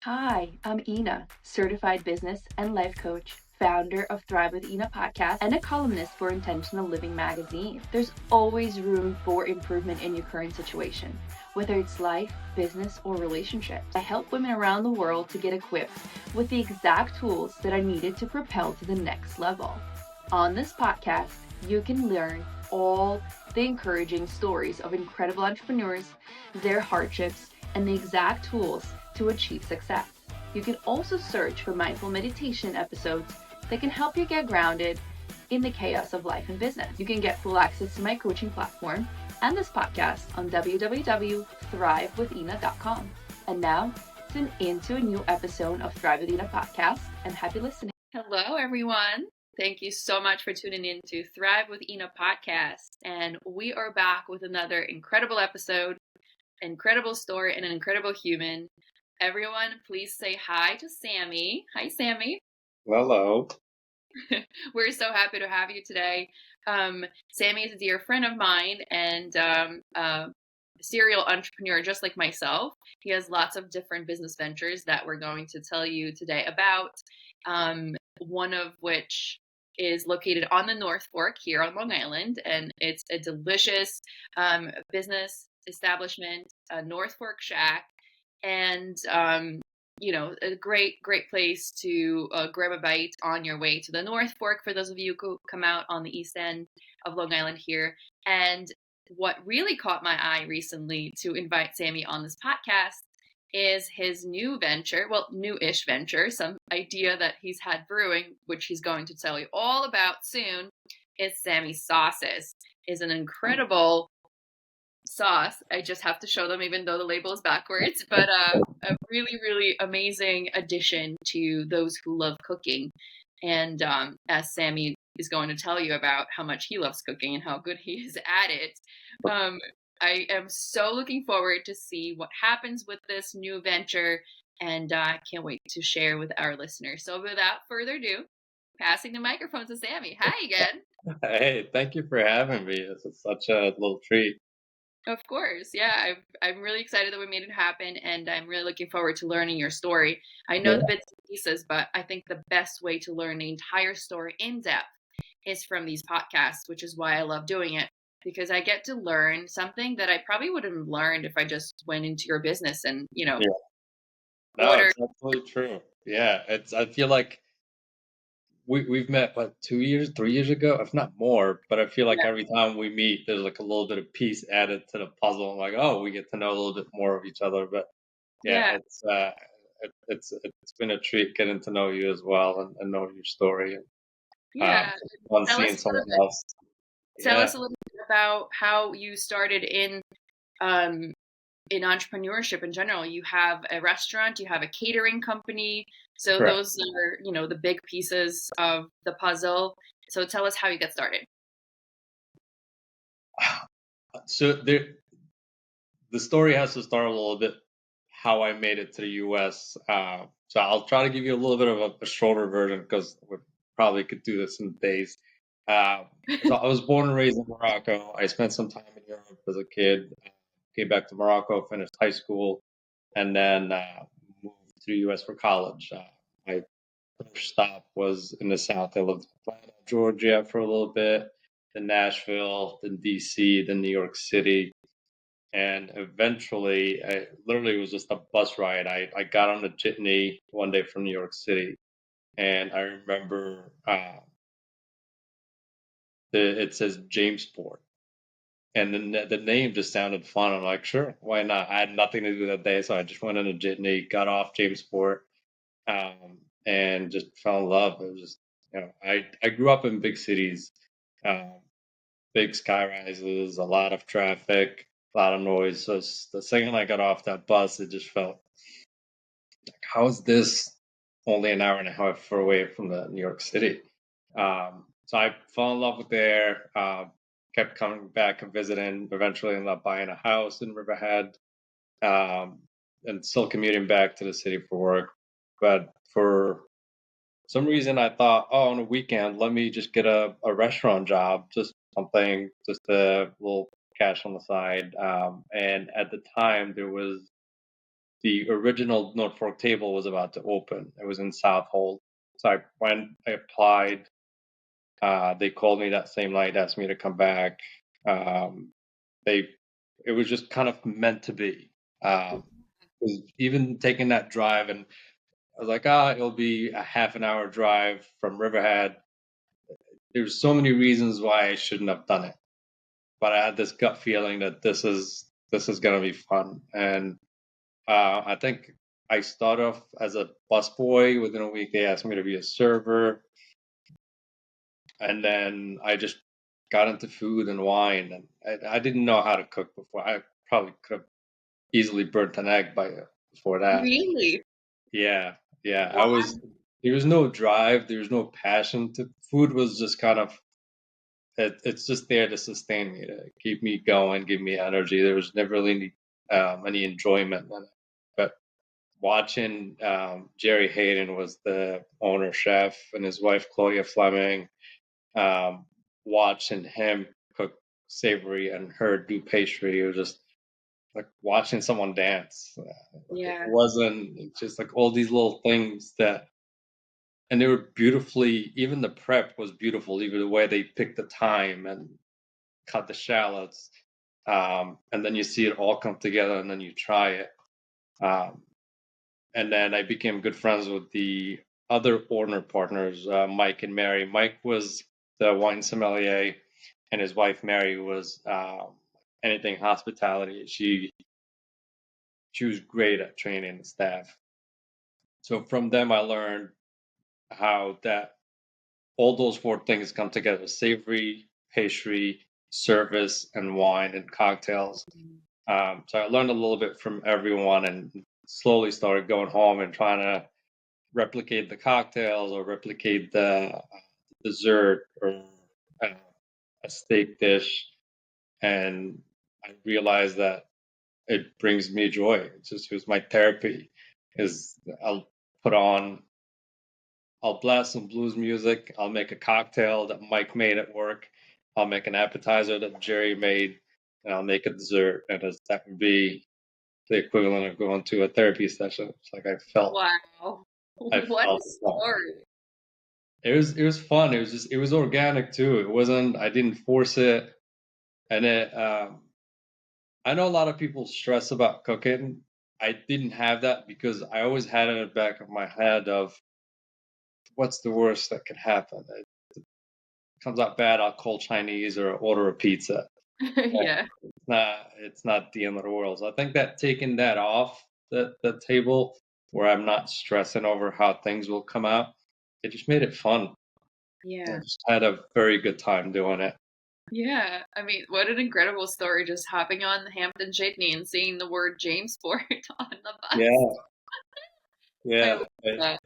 Hi, I'm Ina, certified business and life coach, founder of Thrive with Ina podcast, and a columnist for Intentional Living magazine. There's always room for improvement in your current situation, whether it's life, business, or relationships. I help women around the world to get equipped with the exact tools that are needed to propel to the next level. On this podcast, you can learn all the encouraging stories of incredible entrepreneurs, their hardships, and the exact tools to achieve success. You can also search for mindful meditation episodes that can help you get grounded in the chaos of life and business. You can get full access to my coaching platform and this podcast on www.thrivewithina.com. And now, tune into a new episode of Thrive with Ina podcast, and happy listening. Hello, everyone. Thank you so much for tuning in to Thrive with Ina podcast. And we are back with another incredible episode, incredible story, and an incredible human. Everyone, please say hi to Samy. Hi, Samy. Hello. We're so happy to have you today. Samy is a dear friend of mine and a serial entrepreneur just like myself. He has lots of different business ventures that we're going to tell you today about, one of which is located on the North Fork here on Long Island, and it's a delicious business establishment, a North Fork Shack, and a great place to grab a bite on your way to the North Fork for those of you who come out on the east end of Long Island here. And what really caught my eye recently to invite Samy on this podcast is his new venture, well, new-ish venture, some idea that he's had brewing, which he's going to tell you all about soon, is Samy Sauces. Is an incredible sauce. I just have to show them even though the label is backwards, but a really, really amazing addition to those who love cooking. And as Samy is going to tell you about how much he loves cooking and how good he is at it, I am so looking forward to see what happens with this new venture, and I can't wait to share with our listeners. So without further ado, passing the microphone to Samy. Hi again. Hey, thank you for having me. This is such a little treat. Of course. Yeah, I'm really excited that we made it happen, and I'm really looking forward to learning your story. I know Yeah. the bits and pieces, but I think the best way to learn the entire story in depth is from these podcasts, which is why I love doing it, because I get to learn something that I probably wouldn't have learned if I just went into your business and, Yeah. No, ordered. it's absolutely true. Yeah, I feel like we've met what 2 years, 3 years ago, if not more. But I feel like Yeah. every time we meet, there's like a little bit of piece added to the puzzle. I'm like, oh, we get to know a little bit more of each other. But yeah, Yeah. it's been a treat getting to know you as well and know your story and Yeah. just fun Tell us seeing a little someone bit. else. Tell Yeah. us a little bit about how you started um, in entrepreneurship in general. You have a restaurant, you have a catering company. So Correct. those are, the big pieces of the puzzle. So tell us how you get started. So the story has to start a little bit how I made it to the U.S. So I'll try to give you a little bit of a shorter version because we probably could do this in days. Uh, so I was born and raised in Morocco. I spent some time in Europe as a kid. Came back to Morocco, finished high school, and then moved to the U.S. for college. My first stop was in the South. I lived in Atlanta, Georgia for a little bit, then Nashville, then D.C., then New York City. And eventually, literally, it was just a bus ride. I got on a jitney one day from New York City, and I remember it says Jamesport, and the name just sounded fun. I'm like, sure, why not? I had nothing to do that day, so I just went on a jitney, got off Jamesport, and just fell in love. It was just, I grew up in big cities, um, big sky rises, a lot of traffic, a lot of noise. So the second I got off that bus, it just felt like, how is this only an hour and a half away from the New York City? So I fell in love with there, kept coming back and visiting, eventually ended up buying a house in Riverhead, um, and still commuting back to the city for work. But for some reason, I thought, oh, on a weekend, let me just get a restaurant job, just something, just a little cash on the side. And at the time, there was the original Norfolk table was about to open. It was in South Hold. So I went, I applied. They called me that same night, asked me to come back. Um, they, it was just kind of meant to be. 'Cause even taking that drive, and I was like, it'll be a half an hour drive from Riverhead. There's so many reasons why I shouldn't have done it, but I had this gut feeling that this is gonna be fun, and I think I started off as a busboy. Within a week, they asked me to be a server, and then I just got into food and wine. And I didn't know how to cook before. I probably could have easily burnt an egg before that. Really? Yeah, yeah. I Wow. was. There was no drive. There was no passion to food. Was just kind of. It's just there to sustain me, to keep me going, give me energy. There was never really any enjoyment in it. But watching Jerry Hayden was the owner chef, and his wife Claudia Fleming. Um, Watching him cook savory and her do pastry, it was just like watching someone dance. It Yeah. wasn't just like all these little things that, and they were beautifully. Even the prep was beautiful. Even the way they picked the time and cut the shallots, and then you see it all come together, and then you try it. Um, and then I became good friends with the other owner partners, Mike and Mary. Mike was the wine sommelier, and his wife Mary was anything hospitality. She was great at training the staff. So from them, I learned how that all those four things come together: savory, pastry, service, and wine and cocktails. So I learned a little bit from everyone, and slowly started going home and trying to replicate the cocktails or replicate the dessert or uh, a steak dish. And I realized that it brings me joy. It was my therapy. Is put on, I'll blast some blues music. I'll make a cocktail that Mike made at work. I'll make an appetizer that Jerry made, and I'll make a dessert. And that would be the equivalent of going to a therapy session. It's like Wow. I What a felt story. it was fun. It was organic too. It wasn't. I didn't force it, and it. I know a lot of people stress about cooking. I didn't have that because I always had it in the back of my head of what's the worst that could happen. It comes out bad. I'll call Chinese or order a pizza. Yeah. It's not the end of the world. So I think that taking that off the table, where I'm not stressing over how things will come out, it just made it fun. I Yeah. just had a very good time doing it. Yeah. I mean, what an incredible story just hopping on the Hampton Jitney and seeing the word Jamesport on the bus. Yeah, I yeah. love that.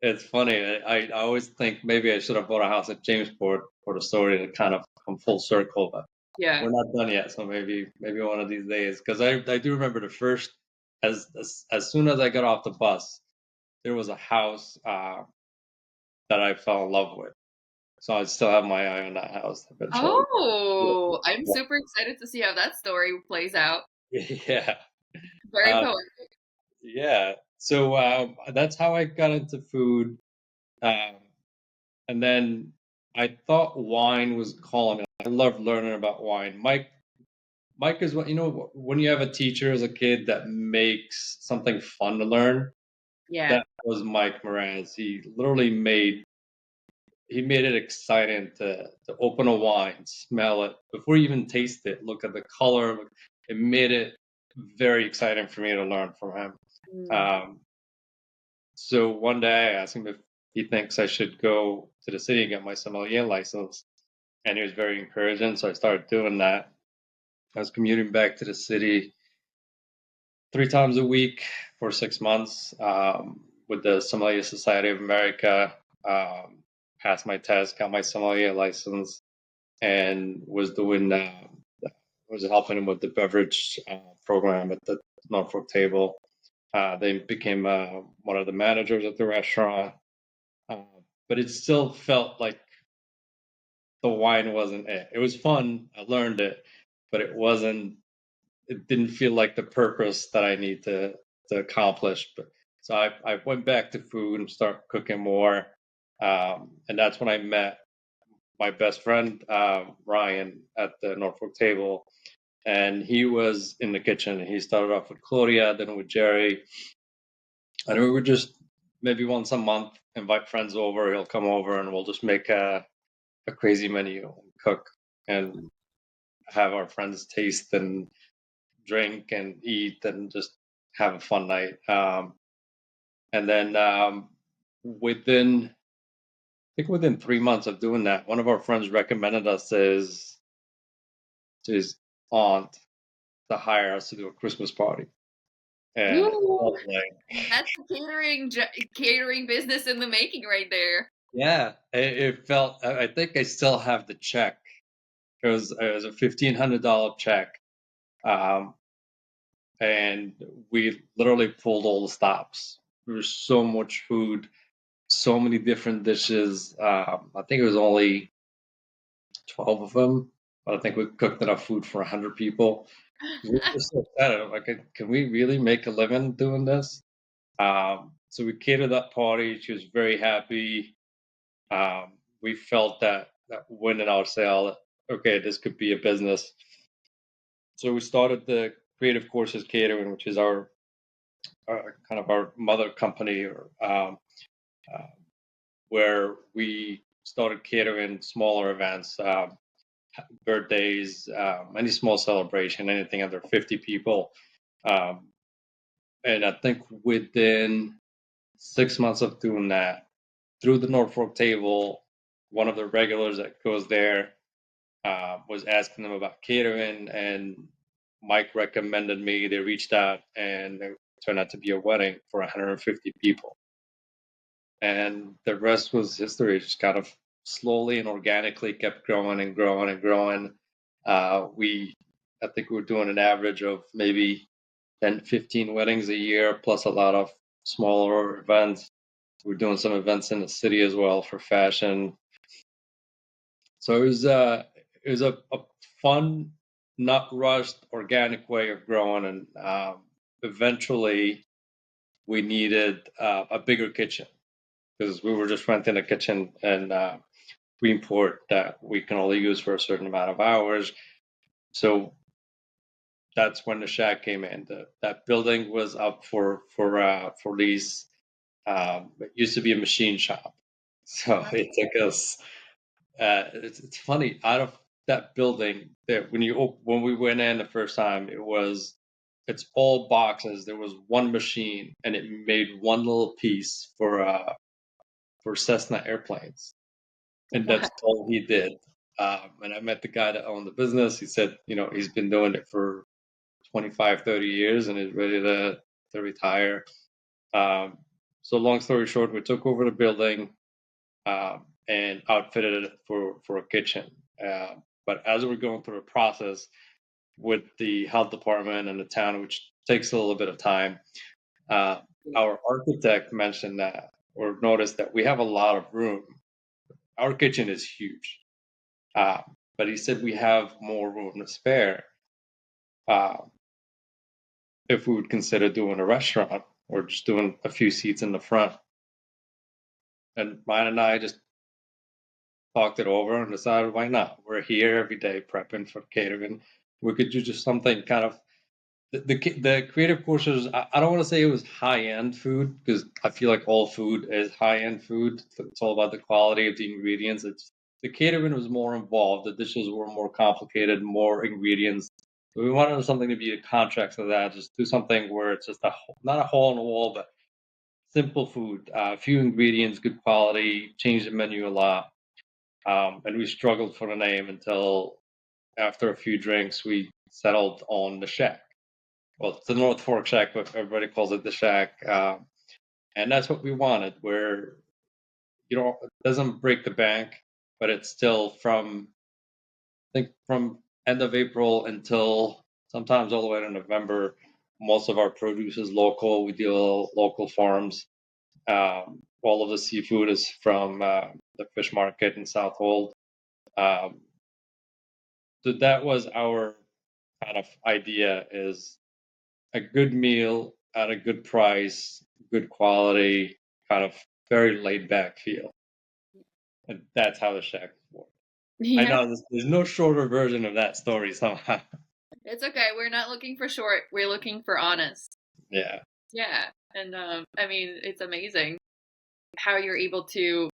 It's funny. I always think maybe I should have bought a house at Jamesport for the story to kind of come full circle, but Yeah. we're not done yet. So maybe one of these days, because I do remember the first, as soon as I got off the bus, there was a house that I fell in love with. So I still have my eye on that house eventually. Oh, I'm super excited to see how that story plays out. Yeah. Very Uh, poetic. yeah. So that's how I got into food. Um, and then I thought wine was calling me. I love learning about wine. Mike is what, when you have a teacher as a kid that makes something fun to learn. Yeah. That was Mike Moraz. He made it exciting to open a wine, smell it before you even taste it, look at the color. It made it very exciting for me to learn from him. Mm. Um, so one day I asked him if he thinks I should go to the city and get my sommelier license, and he was very encouraging. So I started doing that. I was commuting back to the city 3 times a week for 6 months, with the Sommelier Society of America. Passed my test, got my sommelier license, and was helping him with the beverage program at the Norfolk table. They became one of the managers at the restaurant, uh, but it still felt like the wine wasn't it. It was fun. I learned it, but it wasn't. It didn't feel like the purpose that I need accomplish. But so I went back to food and started cooking more, and that's when I met my best friend Ryan at the Norfolk table, and he was in the kitchen. He started off with Claudia, then with Jerry, and we would just maybe once a month invite friends over. He'll come over, and we'll just make a crazy menu, and cook, and have our friends taste and drink and eat and just have a fun night. And then within 3 months of doing that, one of our friends recommended us to his aunt to hire us to do a Christmas party. And I Ooh, was like, that's the catering business in the making right there. yeah, it felt. I think I still have the check. It was a $1,500 check, um, and we literally pulled all the stops. There was so much food, so many different dishes. I think it was only 12 of them, but I think we cooked enough food for 100 people. We were so excited. Like, can we really make a living doing this? So we catered that party. She was very happy. We felt that win in our sale. Okay, this could be a business. So we started the Creative Courses Catering, which is our kind of our mother company, or uh, where we started catering smaller events, birthdays, any small celebration, anything under 50 people. Um, and I think within 6 months of doing that, through the Norfolk table, one of the regulars that goes there was asking them about catering, and Mike recommended me. They reached out, and it turned out to be a wedding for 150 people. And the rest was history. It just kind of slowly and organically kept growing and growing and growing. I think we were doing an average of maybe 10, 15 weddings a year, plus a lot of smaller events. We're doing some events in the city as well for fashion. So it was a fun, not rushed, organic way of growing, and eventually we needed a bigger kitchen because we were just renting a kitchen in Greenport that we can only use for a certain amount of hours. So that's when the shack came in. That building was up for lease. It used to be a machine shop, so it took us. It's funny. Out of that building, that when we went in the first time, it's all boxes. There was one machine, and it made one little piece for Cessna airplanes, and Wow. that's all he did. And I met the guy that owned the business. He said, he's been doing it for 25, 30 years, and is ready to retire. Um, so long story short, we took over the building, and outfitted it for a kitchen. But as we're going through the process with the health department and the town, which takes a little bit of time, uh, our architect mentioned that, or noticed that we have a lot of room. Our kitchen is huge, uh, but he said we have more room to spare uh, if we would consider doing a restaurant or just doing a few seats in the front. And Ryan and I just talked it over and decided why not. We're here every day prepping for catering. We could do just something kind of the creative courses. I don't want to say it was high end food because I feel like all food is high end food. It's all about the quality of the ingredients. It's the catering was more involved. The dishes were more complicated, more ingredients. So we wanted something to be a contrast to that. Just do something where it's just not a hole in the wall, but simple food, few ingredients, good quality. Change the menu a lot. And we struggled for the name until after a few drinks, we settled on the Shack. Well, it's the North Fork Shack, but everybody calls it the Shack. And that's what we wanted, where, it doesn't break the bank, but it's still I think from end of April until sometimes all the way to November, most of our produce is local. We deal local farms. All of the seafood is from the fish market in South Hold. Um, so that was our kind of idea: is a good meal at a good price, good quality, kind of very laid back feel. And that's how the shack was born. I Yeah, know there's no shorter version of that story somehow. it's okay. We're not looking for short. We're looking for honest. Yeah. Yeah, and I mean, it's amazing how you're able to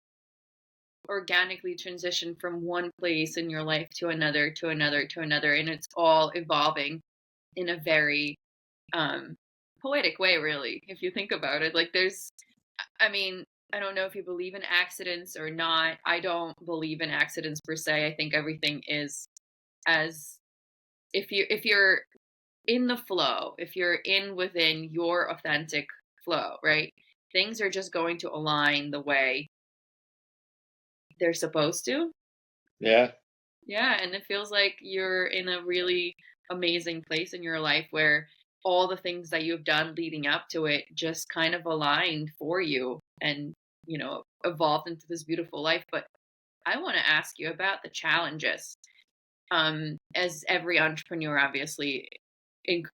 organically transition from one place in your life to another, to another, to another, and it's all evolving in a very um, poetic way, really, if you think about it. Like, I mean, I don't know if you believe in accidents or not. I don't believe in accidents per se. I think everything is as if you're in the flow, if you're in within your authentic flow, right? Things are just going to align the way they're supposed to. Yeah. Yeah, and it feels like you're in a really amazing place in your life where all the things that you've done leading up to it just kind of aligned for you and, evolved into this beautiful life. But I want to ask you about the challenges. As every entrepreneur, obviously, it,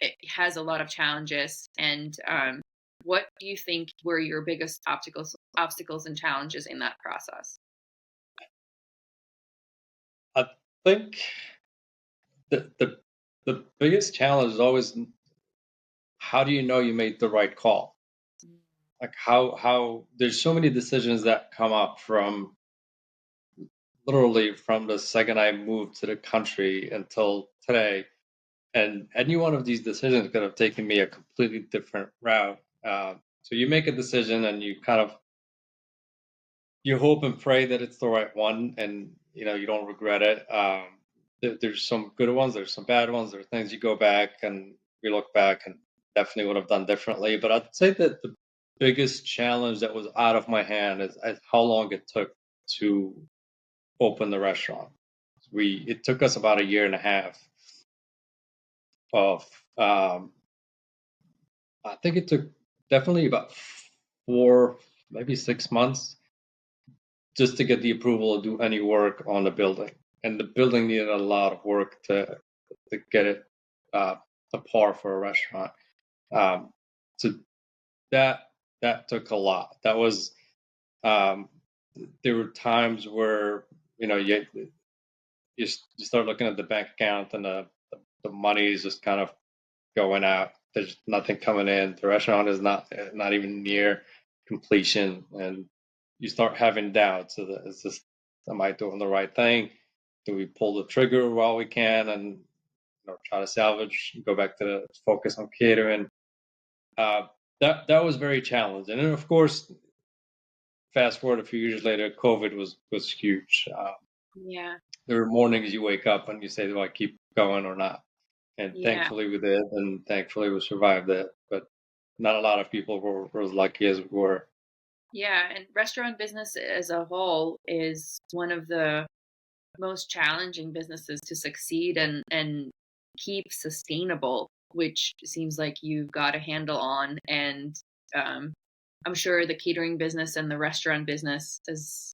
it has a lot of challenges. And what do you think were your biggest obstacles and challenges in that process? I think the biggest challenge is always, how do you know you made the right call? Like how there's so many decisions that come up from literally from the second I moved to the country until today. And any one of these decisions could have taken me a completely different route. So you make a decision and you hope and pray that it's the right one, and you don't regret it. There's some good ones, there's some bad ones, there's things you go back and you look back and definitely would have done differently. But I'd say that the biggest challenge that was out of my hand is how long it took to open the restaurant. It took us about a year and a half of I think it took definitely about 4, maybe 6 months just to get the approval to do any work on the building. And the building needed a lot of work to get it to par for a restaurant. So that took a lot. That was um, there were times where you start looking at the bank account and the money is just kind of going out. There's nothing coming in. The restaurant is not even near completion, and you start having doubts. So that it's just, am I doing the right thing? Do we pull the trigger while we can and try to salvage? Go back to the focus on catering. Uh, that was very challenging, and of course, fast forward a few years later, COVID was huge. Yeah, There were mornings you wake up and you say, "Do I keep going or not?" And yeah. thankfully we did, and thankfully we survived it. But not a lot of people were as lucky as we were. Yeah, and restaurant business as a whole is one of the most challenging businesses to succeed and keep sustainable, which seems like you've got a handle on. And um, I'm sure the catering business and the restaurant business is,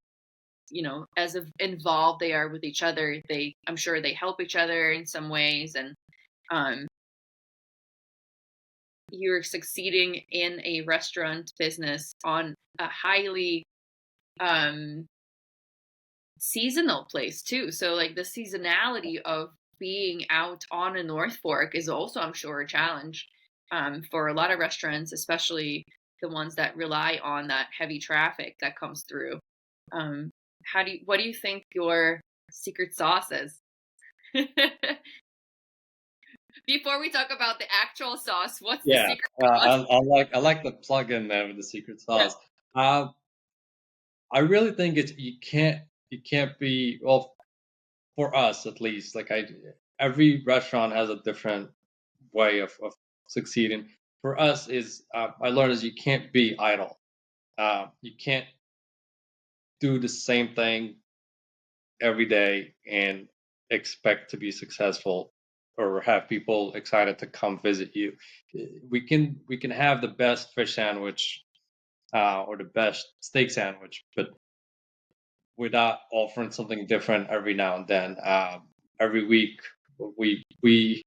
as involved they are with each other, I'm sure they help each other in some ways. And um, you're succeeding in a restaurant business on a highly um seasonal place too. So like the seasonality of being out on a North Fork is also, I'm sure, a challenge for a lot of restaurants, especially the ones that rely on that heavy traffic that comes through. Um, what do you think your secret sauce is? Before we talk about the actual sauce, what's the Yeah, secret sauce? I like the plug in there with the secret Yeah. sauce. Uh, I really think you can't be, well, for us at least. Like every restaurant has a different way of succeeding. For us is I learned is you can't be idle. You can't do the same thing every day and expect to be successful or have people excited to come visit you. We can have the best fish sandwich or the best steak sandwich, but without offering something different every now and then. Every week, we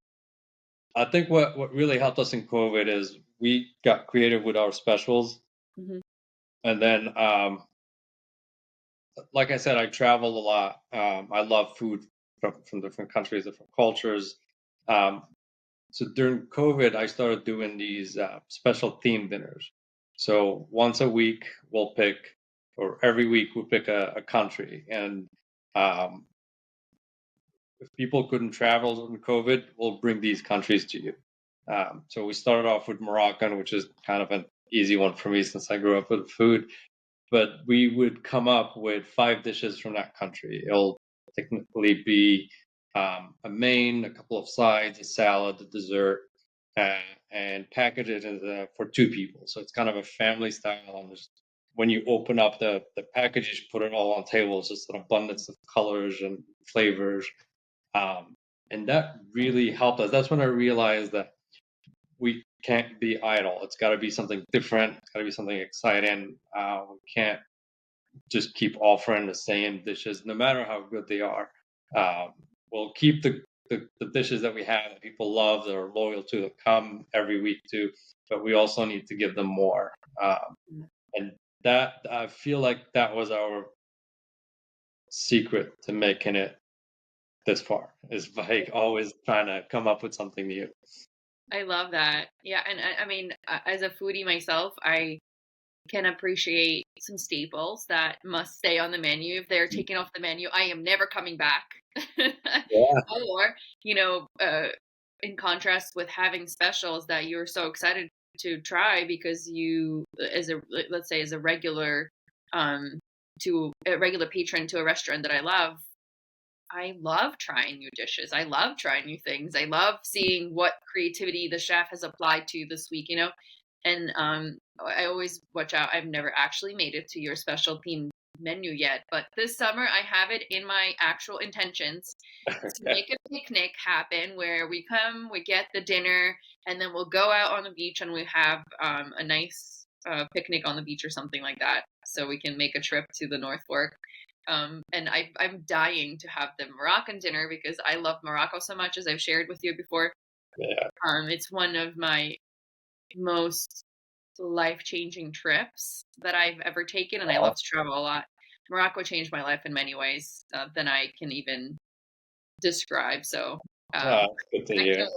I think what really helped us in COVID is we got creative with our specials, Hmm. and then like I said, I travel a lot. I love food from different countries, different cultures. Um, so during COVID, I started doing these special theme dinners. So once a week, we'll pick, or every week, we'll pick a country. And um, if people couldn't travel during COVID, we'll bring these countries to you. So we started off with Moroccan, which is kind of an easy one for me since I grew up with food. But we would come up with 5 dishes from that country. It'll technically be a main, a couple of sides, a salad, a dessert, uh, and package it for 2 people. So it's kind of a family style. And when you open up the package, you put it all on table. It's just an abundance of colors and flavors. Um, and that really helped us. That's when I realized that we can't be idle. It's got to be something different. It's got to be something exciting. We can't just keep offering the same dishes, no matter how good they are. Um, we'll keep the dishes that we have that people love, that are loyal to, that come every week too, but we also need to give them more. And that, I feel like that was our secret to making it this far, is by always trying to come up with something new. I love that. Yeah, and I mean, as a foodie myself, I can appreciate some staples that must stay on the menu. If they're taken off the menu, I am never coming back. Yeah. Or, in contrast with having specials that you're so excited to try because you, as a, let's say, as a regular, um, to a regular patron to a restaurant that I love trying new dishes. I love trying new things. I love seeing what creativity the chef has applied to this week, And I always watch out. I've never actually made it to your special theme menu yet, but this summer I have it in my actual intentions to make a picnic happen where we come, we get the dinner, and then we'll go out on the beach and we have a nice picnic on the beach or something like that. So we can make a trip to the North Fork. And I'm dying to have the Moroccan dinner because I love Morocco so much, as I've shared with you before. Yeah. It's one of my most life-changing trips that I've ever taken, and I love to travel a lot. Morocco changed my life in many ways than I can even describe. So That's good to I hear. can't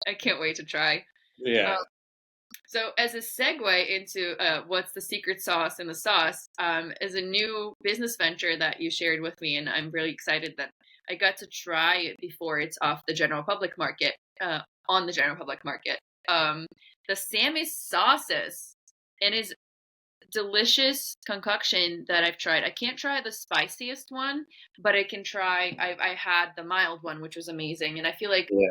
I can't wait to try. Yeah. So, as a segue into what's the secret sauce in the sauce, is a new business venture that you shared with me, and I'm really excited that I got to try it before it's off the general public market, on the general public market. Um, the Samy sauces, and is delicious concoction that I've tried. I can't try the spiciest one, but I can try. I had the mild one, which was amazing, and I feel like Yeah.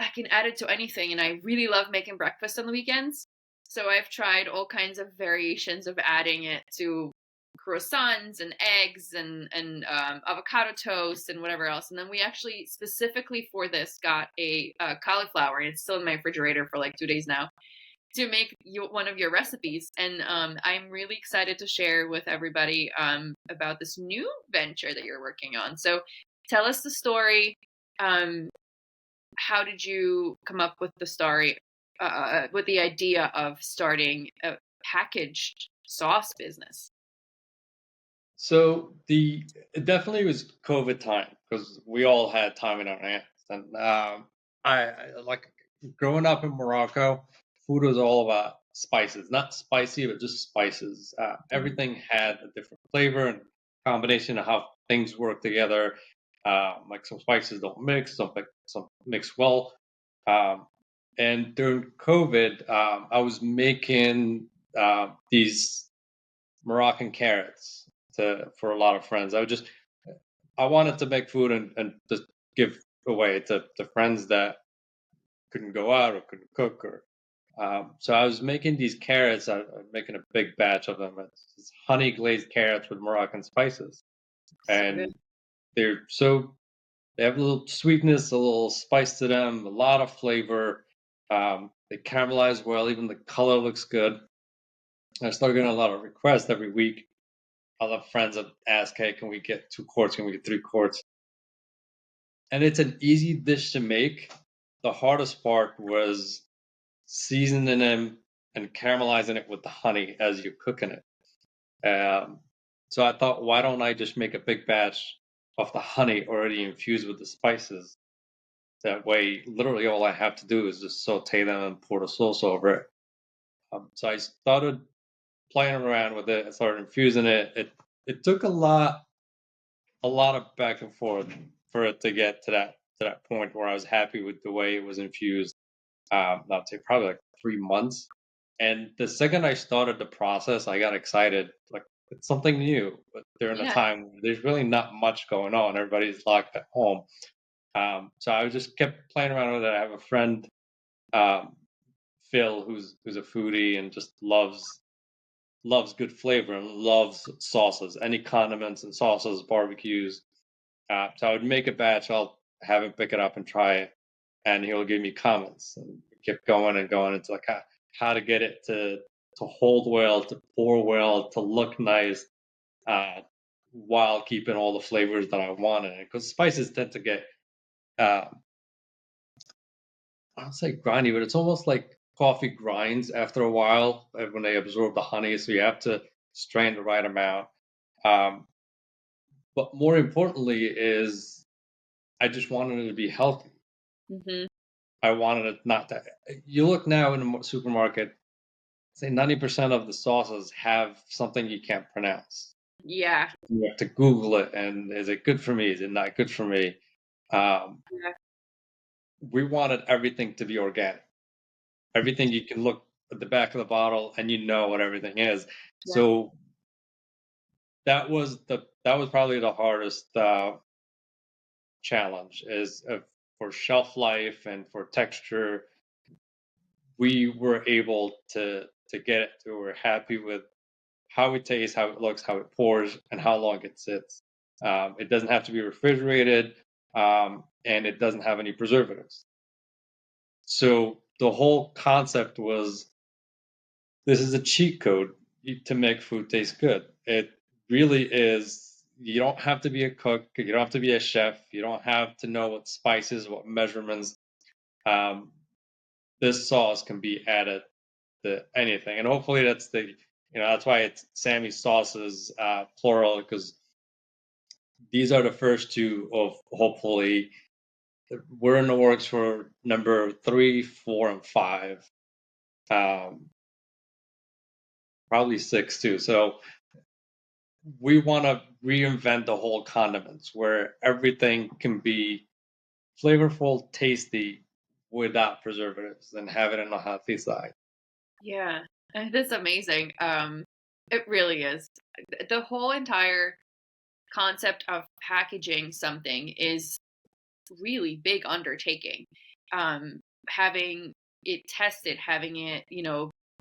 I can add it to anything, and I really love making breakfast on the weekends. So I've tried all kinds of variations of adding it to croissants and eggs and avocado toast and whatever else. And then we actually specifically for this got a cauliflower, and it's still in my refrigerator for like 2 days now to make one of your recipes. And I'm really excited to share with everybody about this new venture that you're working on. So tell us the story. Um, how did you come up with the story, with the idea of starting a packaged sauce business? So it definitely was COVID time because we all had time in our hands, and I like growing up in Morocco. Food was all about spices, not spicy, but just spices. Mhm. Everything had a different flavor and combination of how things work together. Like some spices don't mix, some mix well. Um, and during COVID, I was making these Moroccan carrots for a lot of friends. I wanted to make food and just give away to friends that couldn't go out or couldn't cook or so I was making these carrots. I'm making a big batch of them. It's honey glazed carrots with Moroccan spices, So good. and they have a little sweetness, a little spice to them, a lot of flavor. They caramelize well. Even the color looks good. I started getting a lot of requests every week. I'll have friends that ask, "Hey, can we get 2 quarts? Can we get 3 quarts?" And it's an easy dish to make. The hardest part was seasoning them and caramelizing it with the honey as you're cooking it. So I thought, why don't I just make a big batch of the honey already infused with the spices? That way, literally all I have to do is just saute them and pour the sauce over it. So I started playing around with it. I started infusing it. It took a lot of back and forth for it to get to that point where I was happy with the way it was infused. I'd say probably like 3 months. And the second I started the process, I got excited. Like it's something new, but during a Yeah. time where there's really not much going on. Everybody's locked at home. So I just kept playing around with it. I have a friend, um, Phil, who's a foodie and just loves good flavor and loves sauces, any condiments and sauces, barbecues. So I would make a batch. I'll have him pick it up and try it, and he'll give me comments. And kept going and going into like how to get it to hold well, to pour well, to look nice, uh, while keeping all the flavors that I want in it. Because spices tend to get uh, I don't say grindy, but it's almost like coffee grinds after a while when they absorb the honey. So you have to strain the right amount. Um, but more importantly, is I just wanted it to be healthy. Hmm. I wanted it not to. You look now in the supermarket, say 90% of the sauces have something you can't pronounce. Yeah. You have to Google it, and is it good for me? Is it not good for me? Um, Yeah. we wanted everything to be organic. Everything you can look at the back of the bottle and you know what everything is. Yeah. So that was probably the hardest challenge is for shelf life and for texture. We were able to get it to we're happy with how it tastes, how it looks, how it pours, and how long it sits. It doesn't have to be refrigerated, and it doesn't have any preservatives. So the whole concept was this is a cheat code to make food taste good. It really is. You don't have to be a cook. You don't have to be a chef. You don't have to know what spices, what measurements. Um, this sauce can be added to anything, and hopefully that's why it's Sammy sauces plural because these are the first two of hopefully we're in the works for number 3, 4, and 5. Um, probably 6 too. So we want to reinvent the whole condiments where everything can be flavorful, tasty without preservatives and have it in a healthy side. Yeah. That's amazing. It really is. The whole entire concept of packaging something is really big undertaking. Um, Having it tested, having it,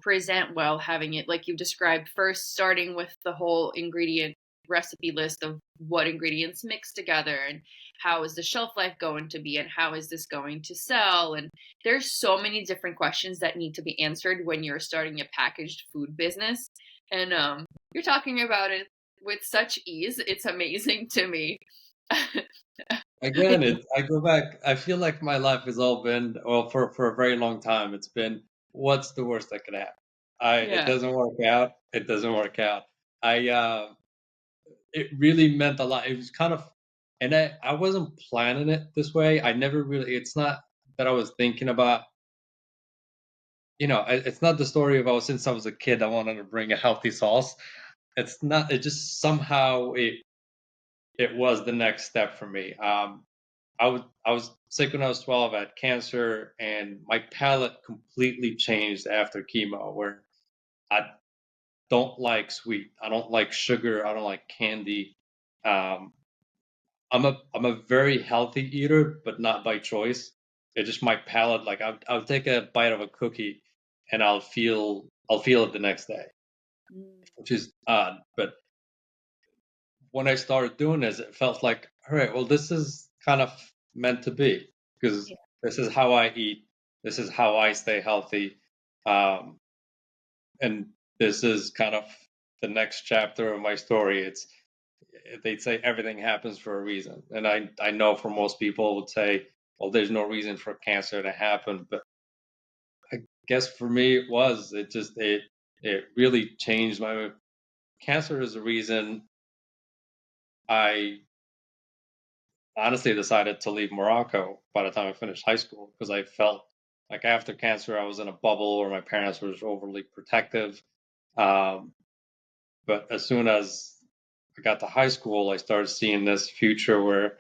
present well, having it like you described, first starting with the whole ingredient recipe list of what ingredients mix together and how is the shelf life going to be and how is this going to sell, and there's so many different questions that need to be answered when you're starting a packaged food business, and you're talking about it with such ease. It's amazing to me. Again, I go back. I feel like my life has all been, well, for a very long time. It's been, what's the worst that could happen? It Yeah. doesn't work out. It doesn't work out. It really meant a lot. It was kind of, and I wasn't planning it this way. I never really. It's not that I was thinking about. It's not the story of since I was a kid I wanted to bring a healthy sauce. It's not. It just somehow it was the next step for me. I was sick when I was 12. I had cancer, and my palate completely changed after chemo. Where I don't like sweet, I don't like sugar, I don't like candy. Um, I'm a very healthy eater, but not by choice. It's just my palate. Like I'll take a bite of a cookie, and I'll feel it the next day, Mm. which is odd. But when I started doing this, it felt like, all right, well, this is kind of meant to be because Yeah. this is how I eat. This is how I stay healthy. Um, and this is kind of the next chapter of my story. They'd say everything happens for a reason. And I know for most people would say, well, there's no reason for cancer to happen. But guess for me it was. It really changed my cancer is the reason I honestly decided to leave Morocco by the time I finished high school because I felt like after cancer I was in a bubble where my parents were overly protective. Um, but as soon as I got to high school, I started seeing this future where,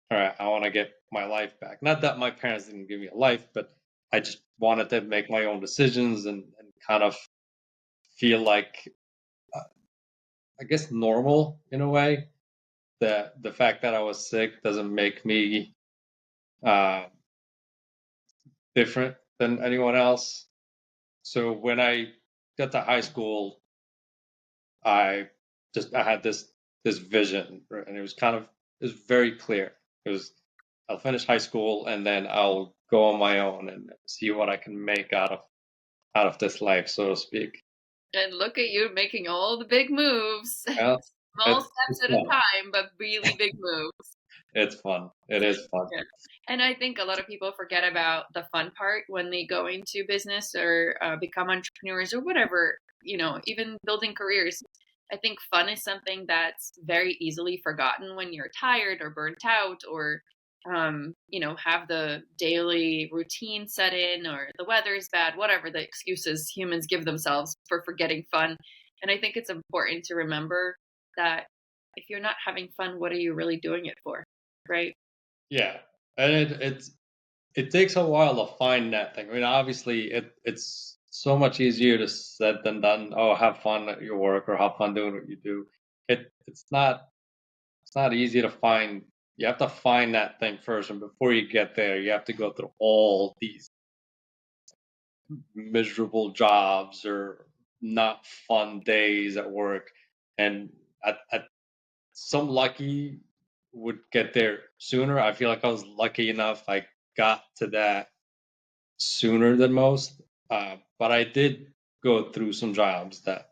all right, I want to get my life back. Not that my parents didn't give me a life, but I just wanted to make my own decisions and kind of feel like, uh, I guess, normal in a way. That the fact that I was sick doesn't make me uh, different than anyone else. So when I got to high school, I I had this vision, right? And it was very clear. It was I'll finish high school and then I'll go on my own and see what I can make out of this life, so to speak. And look at you making all the big moves. Well, Small it's steps at a fun. time, but really big moves. It's fun. It is fun. Yeah. And I think a lot of people forget about the fun part when they go into business or become entrepreneurs or whatever, even building careers. I think fun is something that's very easily forgotten when you're tired or burnt out or, have the daily routine set in or the weather is bad, whatever the excuses humans give themselves for forgetting fun. And I think it's important to remember that if you're not having fun, what are you really doing it for? Right? Yeah, and it takes a while to find that thing. I mean, obviously, it's so much easier to said than done. Oh, have fun at your work or have fun doing what you do. It's not easy to find. You have to find that thing first, and before you get there, you have to go through all these miserable jobs or not fun days at work. And some lucky would get there sooner. I feel like I was lucky enough. I got to that sooner than most. But I did go through some jobs that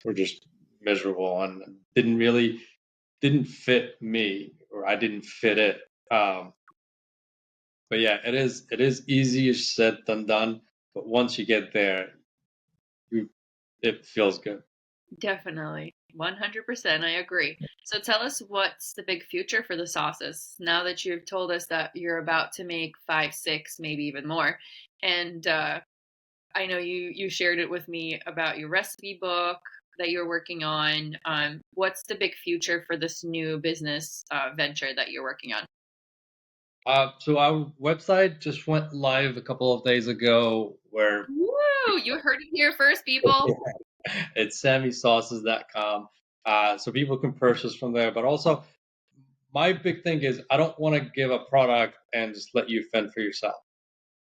were just miserable and didn't fit me, or I didn't fit it. But yeah, it is easier said than done. But once you get there, you, it feels good. Definitely. 100%. I agree. So tell us what's the big future for the sauces now that you've told us that you're about to make five, six, maybe even more. And I know you shared it with me about your recipe book that you're working on. What's the big future for this new business venture that you're working on? So our website just went live a couple of days ago, where Woo! You heard it here first, people. it's samysauces.com. So people can purchase from there. But also, my big thing is I don't want to give a product and just let you fend for yourself.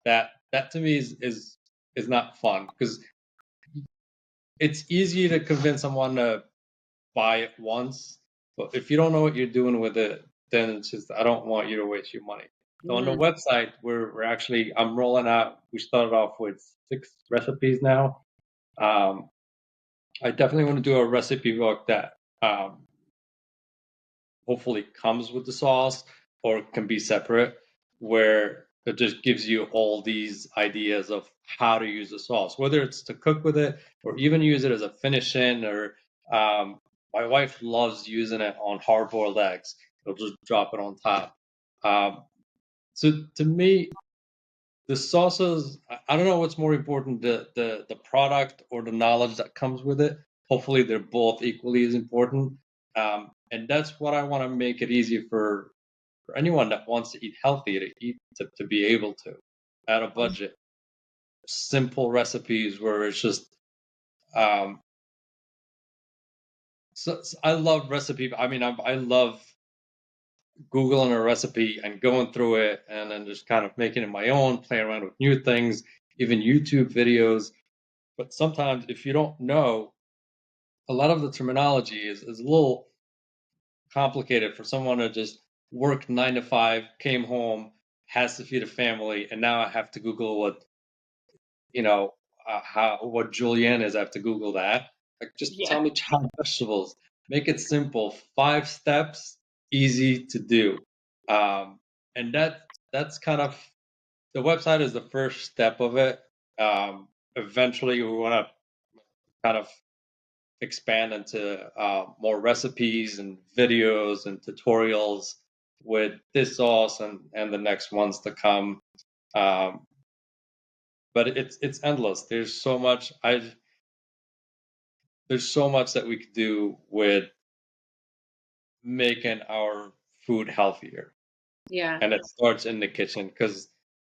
That to me is not fun because it's easy to convince someone to buy it once, but if you don't know what you're doing with it, then it's just I don't want you to waste your money. So on the Mm, website, we're actually I'm rolling out. We started off with 6 recipes now. Um, I definitely want to do a recipe book that um, hopefully comes with the sauce or can be separate, where it just gives you all these ideas of how to use the sauce, whether it's to cook with it or even use it as a finish in. Or my wife loves using it on hard-boiled eggs. It'll just drop it on top. Um, so to me, the sauces, I don't know what's more important, the product or the knowledge that comes with it. Hopefully, they're both equally as important. And that's what I want to make it easy for anyone that wants to eat healthy to be able to at a budget. Simple recipes where it's just um, I love recipe. I mean, I love Googling a recipe and going through it and then just kind of making it my own, playing around with new things, even YouTube videos. But sometimes if you don't know, a lot of the terminology is a little complicated for someone to just work 9 to 5, came home, has to feed a family, and now I have to Google what how what julienne is. I have to Google that. Like, just yeah. tell me chop vegetables. Make it simple. 5 steps, easy to do. And that's kind of the website is the first step of it. eventually we want to kind of expand into more recipes and videos and tutorials with this sauce and the next ones to come. Um, but it's endless. There's so much that we could do with making our food healthier, Yeah. and it starts in the kitchen because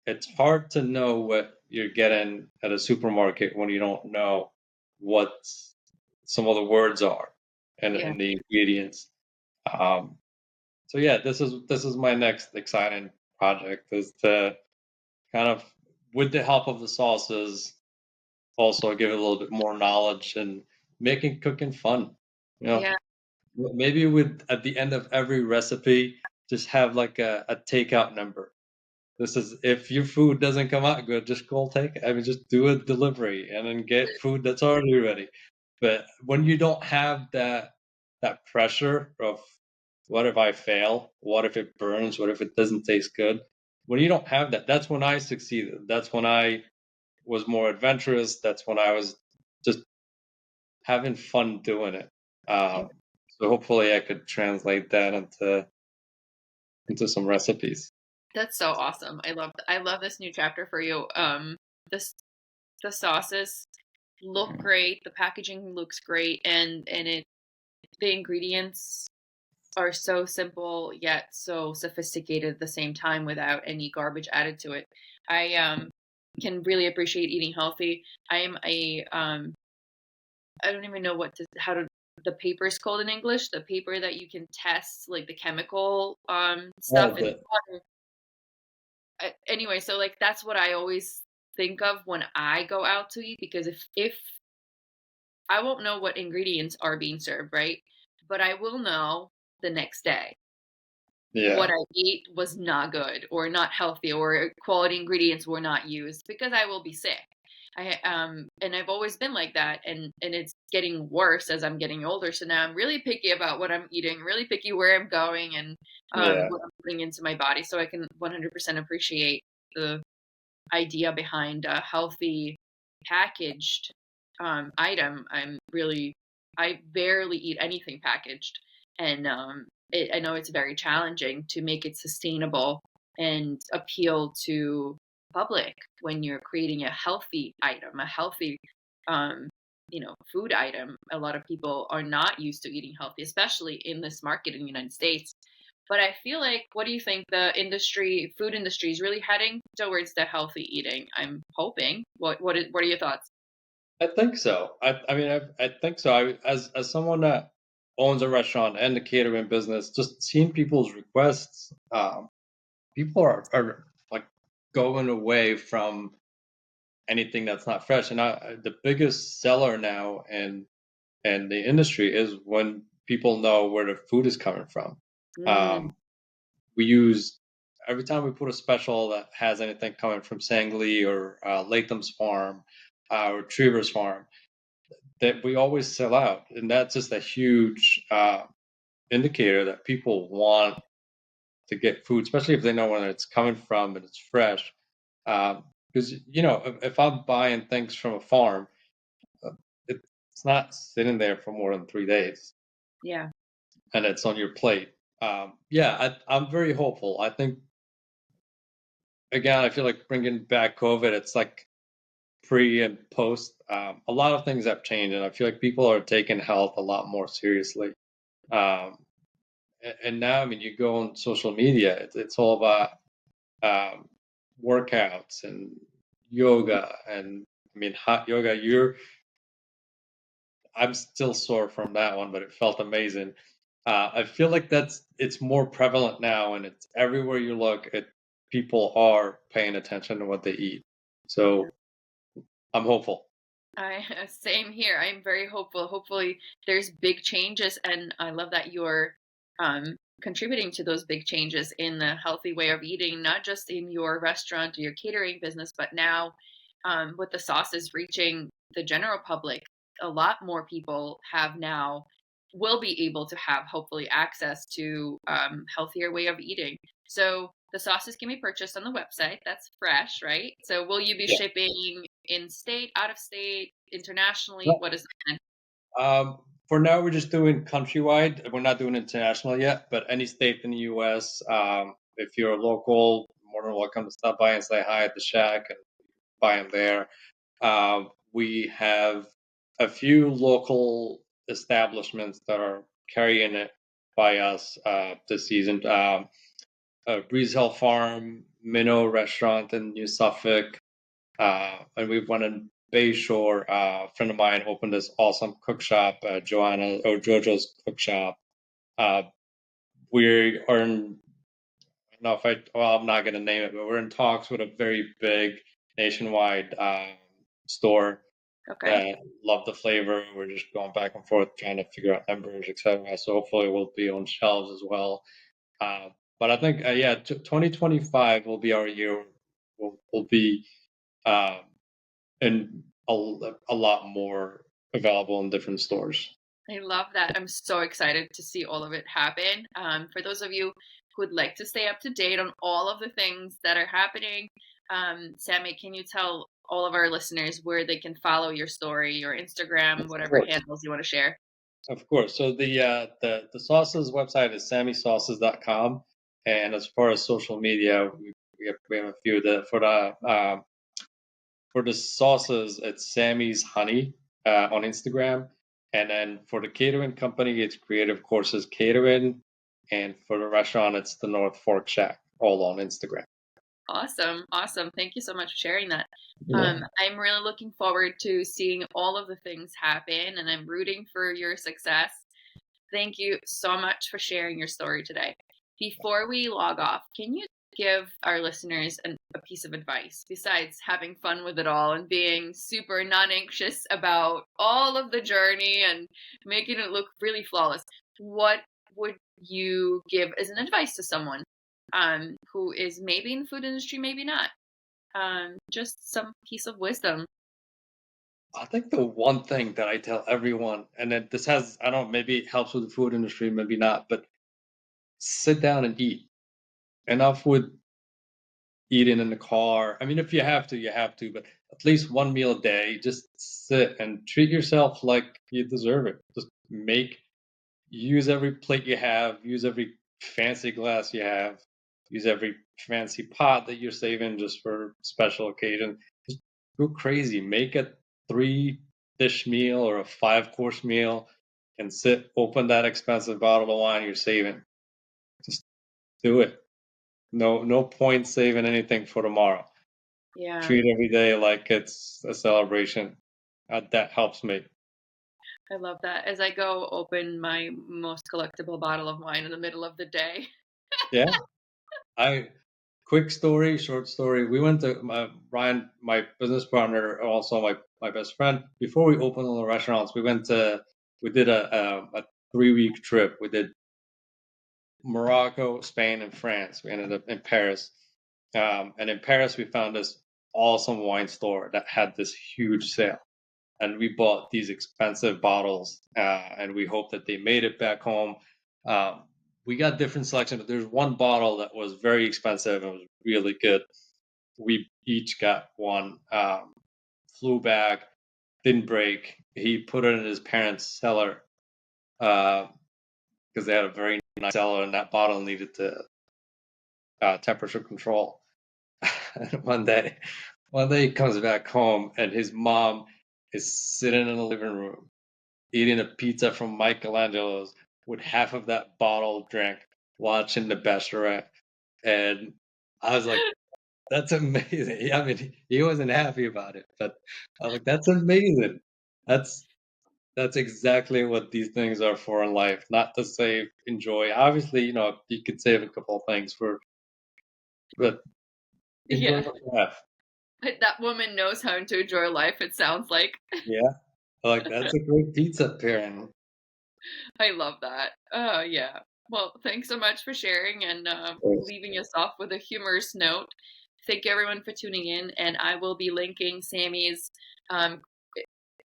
it's hard to know what you're getting at a supermarket when you don't know what some of the words are Yeah. and the ingredients. Um, so yeah, this is my next exciting project is to kind of, with the help of the sauces, also give it a little bit more knowledge and making cooking fun. You know, Yeah. maybe with at the end of every recipe, just have like a takeout number. This is if your food doesn't come out good, just go take it. I mean, just do a delivery and then get food that's already ready. But when you don't have that pressure of what if I fail? What if it burns? What if it doesn't taste good? When you don't have that, that's when I succeeded. That's when I was more adventurous. That's when I was just having fun doing it. Yeah. So hopefully I could translate that into some recipes. That's so awesome. I love this new chapter for you. This the sauces look great, the packaging looks great, and the ingredients are so simple yet so sophisticated at the same time without any garbage added to it. I can really appreciate eating healthy. I am a I don't even know how to the paper is called in English. The paper that you can test like the chemical stuff Oh, in water. Anyway, so like that's what I always think of when I go out to eat because if I won't know what ingredients are being served, right? But I will know the next day what yeah, I ate was not good or not healthy or quality ingredients were not used because I will be sick. And I've always been like that and it's getting worse as I'm getting older. So now I'm really picky about what I'm eating, really picky where I'm going and yeah, what I'm putting into my body so I can 100% appreciate the idea behind a healthy packaged item. I barely eat anything packaged, and I know it's very challenging to make it sustainable and appeal to public when you're creating a healthy item, a healthy um, food item. A lot of people are not used to eating healthy, especially in this market in the United States. But I feel like, what do you think food industry is really heading towards the healthy eating? I'm hoping. What are your thoughts? I think so. I mean, I think so. As someone that owns a restaurant and the catering business, just seeing people's requests, people are like going away from anything that's not fresh. And the biggest seller now and the industry is when people know where the food is coming from. Mm, Um, we use every time we put a special that has anything coming from Sangli or Latham's farm or Trevor's farm, that we always sell out, and that's just a huge indicator that people want to get food, especially if they know where it's coming from and it's fresh. Because if I'm buying things from a farm, uh, it's not sitting there for more than 3 days, yeah, and it's on your plate. Yeah, I'm very hopeful. I think again, I feel like bringing back COVID, it's like pre and post. A lot of things have changed, and I feel like people are taking health a lot more seriously. Um, and now, I mean, you go on social media, it's all about um, workouts and yoga, and I mean, hot yoga. I'm still sore from that one, but it felt amazing. I feel like it's more prevalent now, and it's everywhere you look. People are paying attention to what they eat, yeah. so I'm hopeful. I same here. I'm very hopeful. Hopefully, there's big changes, and I love that you're contributing to those big changes in the healthy way of eating, not just in your restaurant or your catering business, but now with the sauces reaching the general public, a lot more people have now will be able to have hopefully access to healthier way of eating. So the sauces can be purchased on the website. That's fresh, right? So will you be Yeah. shipping in state, out of state, internationally? No, What is the plan? for now, we're just doing countrywide. We're not doing international yet, but any state in the U.S., if you're a local, more than welcome to stop by and say hi at the shack and buy them there. We have a few local establishments that are carrying it by us this season. Breeze Hill Farm, Minnow Restaurant in New Suffolk, and we've went in Bayshore. A friend of mine opened this awesome cook shop, Joanna or Jojo's Cook Shop. Uh, we are in, I don't know if well, I'm not going to name it, but we're in talks with a very big nationwide store Okay. that love the flavor. We're just going back and forth trying to figure out numbers, etc. So hopefully we'll be on shelves as well. Uh, but I think, 2025 will be our year. We'll be um, in a lot more available in different stores. I love that. I'm so excited to see all of it happen. For those of you who would like to stay up to date on all of the things that are happening, Sammy, can you tell all of our listeners where they can follow your story, your Instagram, Of whatever course. handles you want to share? Of course. So the sauces website is samysauces.com, and as far as social media, we have a few. For the sauces, it's Sammy's Honey on Instagram, and then for the catering company, it's Creative Courses Catering, and for the restaurant, it's the North Fork Shack, all on Instagram. Awesome. Awesome. Thank you so much for sharing that. Yeah. I'm really looking forward to seeing all of the things happen, and I'm rooting for your success. Thank you so much for sharing your story today. Before we log off, can you give our listeners a piece of advice besides having fun with it all and being super non anxious about all of the journey and making it look really flawless? What would you give as an advice to someone who is maybe in the food industry, maybe not? Just some piece of wisdom. I think the one thing that I tell everyone, and then this has, I don't know, maybe it helps with the food industry, maybe not, but sit down and eat. Enough with eating in the car. I mean, if you have to, you have to, but at least one meal a day, just sit and treat yourself like you deserve it. Just use every plate you have, use every fancy glass you have, use every fancy pot that you're saving just for special occasion. Just go crazy. Make a 3-dish meal or a 5-course meal and open that expensive bottle of wine you're saving. Just do it. No point saving anything for tomorrow. Yeah, Treat every day like it's a celebration. That helps me. I love that. As I go open my most collectible bottle of wine in the middle of the day. Yeah. I Quick story, short story. We went to Ryan, my business partner, also my best friend. Before we opened all the restaurants, we did a 3-week trip. We did Morocco, Spain, and France. We ended up in Paris, and in Paris we found this awesome wine store that had this huge sale, and we bought these expensive bottles, and we hope that they made it back home. Um, we got different selection, but there's one bottle that was very expensive and was really good. We each got one. Flew back, didn't break. He put it in his parents' cellar because they had a very nice cellar, and that bottle needed to temperature control. one day, one day he comes back home, and his mom is sitting in the living room eating a pizza from Michelangelo's with half of that bottle drank, watching The Bachelorette. And I was like, that's amazing. I mean, he wasn't happy about it, but I was like, that's amazing. That's that's exactly what these things are for in life. Not to save, enjoy. Obviously, you could save a couple of things but enjoy Yeah, what you have. that woman knows how to enjoy life, it sounds like. Yeah. Like that's a great pizza pairing. I love that. Oh, yeah. Well, thanks so much for sharing and leaving us off with a humorous note. Thank you, everyone, for tuning in. And I will be linking Sammy's um,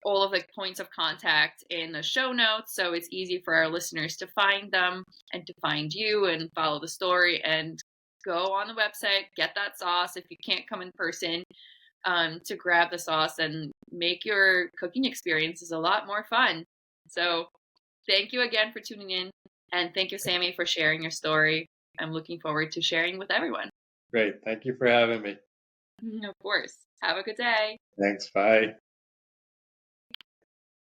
all of the points of contact in the show notes, so it's easy for our listeners to find them and to find you and follow the story and go on the website, get that sauce if you can't come in person, to grab the sauce and make your cooking experiences a lot more fun. So thank you again for tuning in. And thank you, Samy, for sharing your story. I'm looking forward to sharing with everyone. Great. Thank you for having me. Of course. Have a good day. Thanks. Bye.